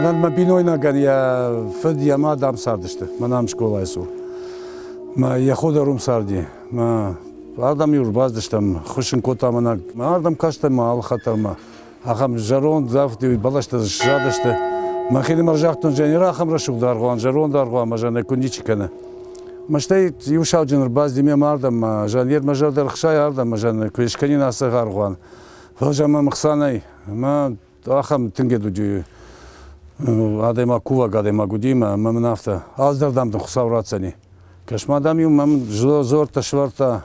Манан ма бинойнаган я фед я ма дам сардышты. Манам школа айсу. Ма я ходарум сарди. Ма ардам юр баздыштам. Хушин котамана. Ма ардам каштам алхатарма. Ахам жарон завди балашта жадышты. Ма хили маржахтун жанира ахам рашук даргуан жарон даргуан ма жане куничикана. Ма штай юшау жанр базди ме мардам жанер ма жардар хшай ардам ма жане квешканин асы гаргуан. Фажама мхсанай. Ма ахам тингедуди. Адема кува гадема гудима мамнафта аздардам хусаврацани кашмадам юм мам зорта шварта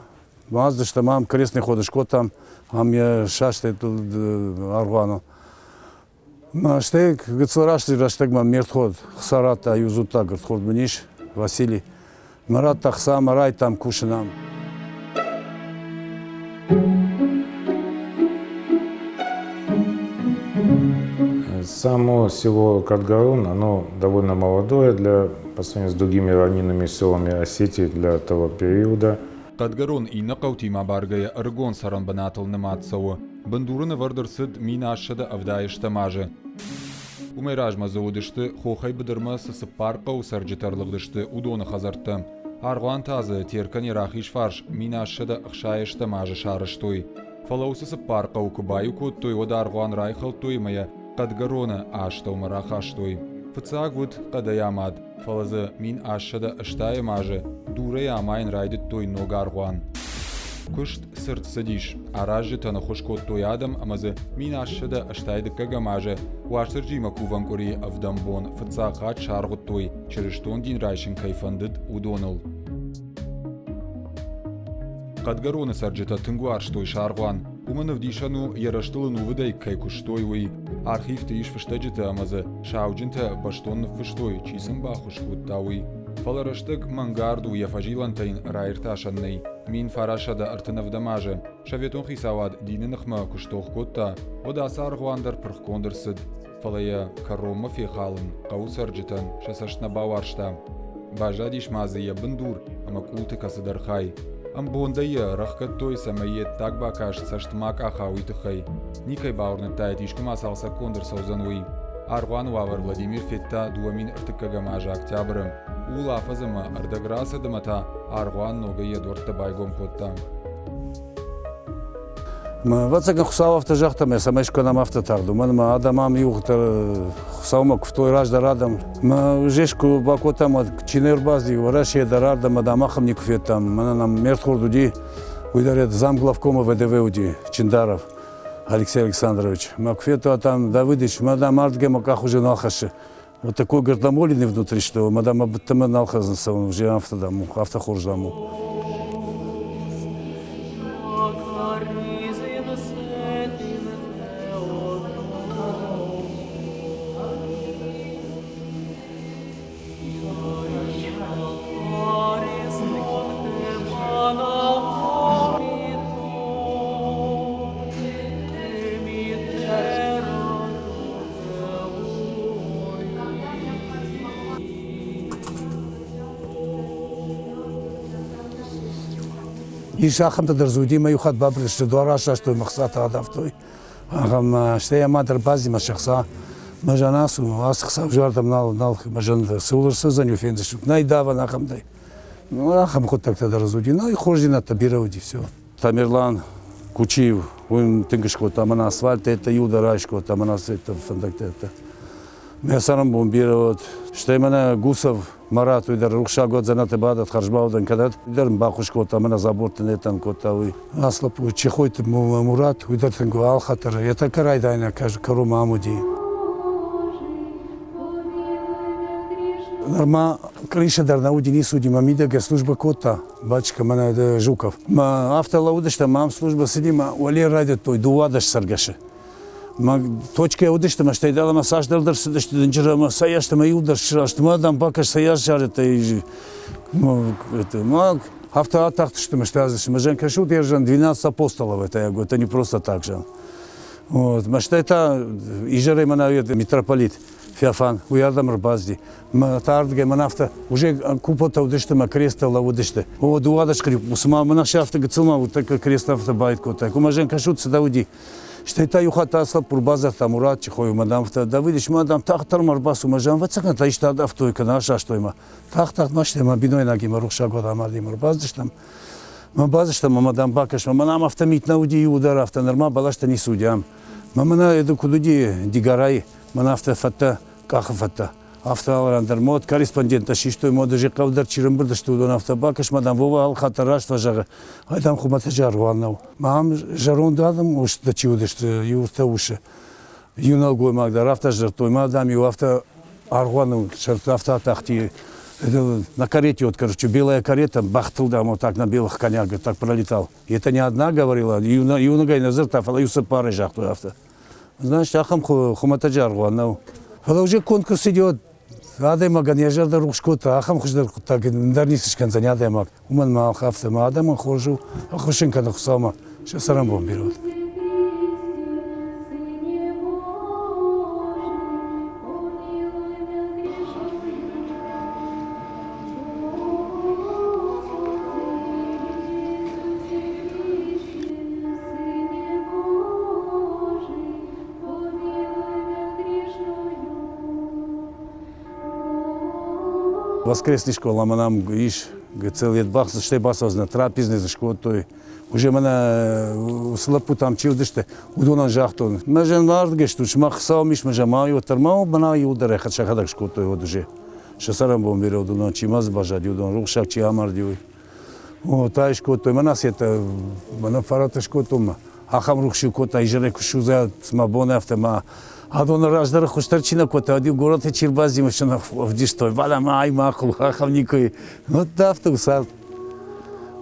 маздышта мам крестный ходыш котам ам я шаште аргуано маштек гцларашти раштегма мертход хсарата юзута гход бниш Василий Марат тахса марай там кушинам. Само село Кадгарон, оно довольно молодое по сравнению с другими равнинными селами Осетии для того периода. Кадгарон и нақаутима баргая аргон саран банатыл наматсау. Бандурына вардырсыд мина ашада авдаишта мажы. Умайражма заудышты, хохай быдырма сысыппарқау сарджитарлығдышты удоны хазарты. Аргуан тазы теркани рахиш фарш мина ашада ақшайышта мажы шарыштой. Фалаусы сыппарқау кубаю коттой ода аргуан райхалттой мая Кадгарона аштау марахаштой. Фцагут кадаямад. Фалазы мин ашада аштая мажы. Дуре амайн райдит той ногаргуан. Кушт сырт садиш. Аражи тана хошкот той адам амазы мин ашада аштайды кагамажы. Уаштырджи макувам кори авдамбон. Фцагат шаргут той. Черештон дин райшин кайфандыт удонал. Кадгарона сарджита тынгуарш той шаргуан. Уманов дишану яраштылыну выдай кайкуштой уи. Архив ты иш фыштаджита амазы шауджинта баштон фыштой чисым бахушкут тауи. Фалараштык мангарду яфажилантайн райрташанней. Мин фарашада артынавдамажы. Шаветон хисавад динынахма куштох котта. Ода саргуандар прхкондырсыд. Фалая карома фехалын. Каусарджитан шасашна баваршта. Бажадиш мазы я бандур, ама култы касыдархай. Амбондая рахкат той самает так бакаш саштмак ахауитыхай. Никай баурны тает ишкума салса кондыр саузануи. Аргуан вавар Владимир Фетта дуамин артыкагамажа октябрым. Ула афазыма ардаграса дымата Аргуан ногая дорта байгом котта. Вацага хусав автожахтам я самешко нам автотарду. Ма адамам юхта хусавмак в той ражда радам. Ма жешку бакотам чинербази варашия дарардам адамахам никфетам. Мана нам мертхордуди уйдарят замглавкома ВДВ уди Чиндаров Алексей Александрович. Макфету там Давыдович, мадам артге маках уже нахаши. Вот такой гордомоленный внутри, что мадам абтама нахазнса уже автодаму, автохорждаму. И шахам тадарзуди мою хат бабриш дуараша что махсата адавтой. Агам штея мадр бази машахса мажанасу асхса жардам нал мажан сулурса за нюфендиш. Найдава нахамдай. Ну ахам хот так тадарзуди. Ну и хождина табирауди все. Тамерлан Кучиев, он тынгышко там на асфальте это юдарашко там на это фандактета. Меня сарам бомбировать. Что меня Гусов Марат уйдер рухша год занаты бадат харжбаудан кадат уйдер бахушко там на заборте нетан котауи. Аслап чехойт Мурат уйдер тынгу алхатар. Это карайдайна каже кару мамуди. Норма крыша дарна удини суди мамида служба кота бачка мана Жуков. Ма автолаудышта мам служба сидима уале радит той дуадаш саргаши. Ма точка удышта ма штай дала массаж далдырсы дышты дынчыра ма саяшта ма юлдыршыра ма дам бакаш саяш жарыта и ма автоатахтышты ма штазышты ма жан кашут ержан 12 апостолов это не просто так же. Вот ма штай та ижары мана митрополит Феофан, уярдам рбазди. Ма тардге манафта уже купота удышты ма крестала удышты. О дуадаш крип усма манашафта гцылма вот так крест авто байт кота. Кума жен кашут садауди. Штета юхата аслап пурбазар тамурат чихой мадам да видиш мадам тахтар марбасу мажам вацакан та ишта дафтой кана шаштойма тахтах наштема биной нагима рухша года мадим баздыштам баздыштам мадам бакаш маманам автомит на уди удар автонорма балашта не судям мамана эду кудуди дигарай мана автофата кахфата автоалрандер мод корреспондента шиштой моды же кавдар чирымбырды штудон автобакаш мадам вова ал хатараш важага айдам хумата жарваннау мам жарон дадым уж да чудыш юрта уши юнал гой магдар автожар той мадам ю авто аргуану шерт авто тахти на карете вот, короче, белая карета, бахтыл, да, вот так на белых конях, так пролетал. И это не одна говорила, юнагай назар тафала, юса пары жахту авто. Значит, ахам хумата жарваннау. Ала уже конкурс идет. Адаймаган яжарда рухшкота, ахам хуждар так дарнисышкан за адаймаг. Уман ма хафта ма адама хожу, ахушинка на хусама. Сейчас арамбом берет. Воскресный школа, манам иш, целый бах, что басозна, трапезный за школу, то уже мана слабу там чилдыште, удонан жахтон. Мажен вардгеш, тут шмах саумиш, мажамаю, тармау, бана и ударе, хотя хадак школу, то вот уже. Шасарам бом беру, удон, чимаз бажади, удон, рухшак, чи амардиуй. О, та школу, то манас это, мана фарата школу, то ахам рухшу кота, и жере кушуза, смабоне автома. Адон раждары хуштарчина кота, ади город и чирбази машина в диштой, вала май маху, ахам никой. Вот да, автобусар.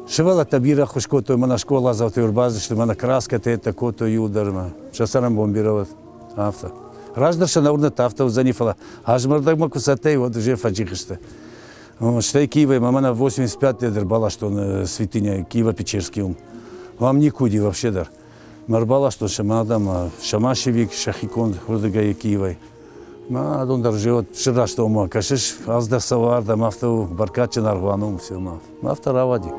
Шевала табира хушкото, мана школа завтра урбази, что мана краска, это кото юдарма. Шасарам бомбировать авто. Раждарша на урна авто занифала. Аж мардагма кусатей, вот уже фаджихиште. Штай Киева, мамана 85 лет бала, что он святыня Киева-Печерский. Вам никуди вообще дар. Марбала, что шамадам, шамашевик, шахикон, худагай Киевой. Ма, он даже живет вчера, что ма, кашиш, азда саварда, мафту, баркача нарванум, все ма. Мафта равади.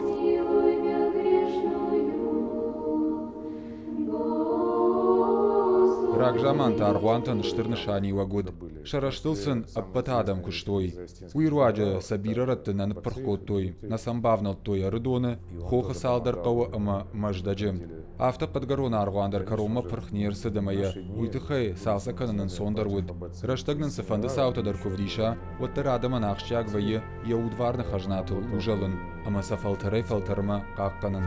Ракжаман таргуантан штырнышани вагод. Шараштылсын аппатадам куштой. Уйруаджа сабирараттынан пархоттой. Насамбавнал той арыдоны, хоха салдар кава ама маждаджем. Авто подгорона аргуандар карома пархнер садамая. Уйтыхай салса кананын сондар вуд. Раштагнан сафанда саутадар ковдиша, ваттарадама нахшчаг вае яудварна хажнатыл ужалын. Ама сафалтарай фалтарма какканын.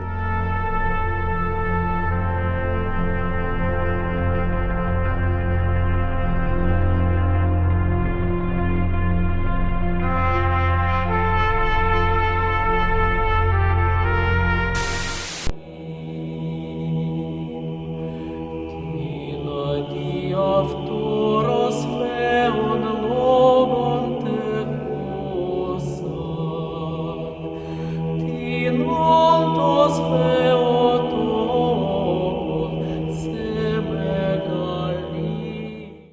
Αυτόρος φέων λόγων τεκόσαν, την όντως φέων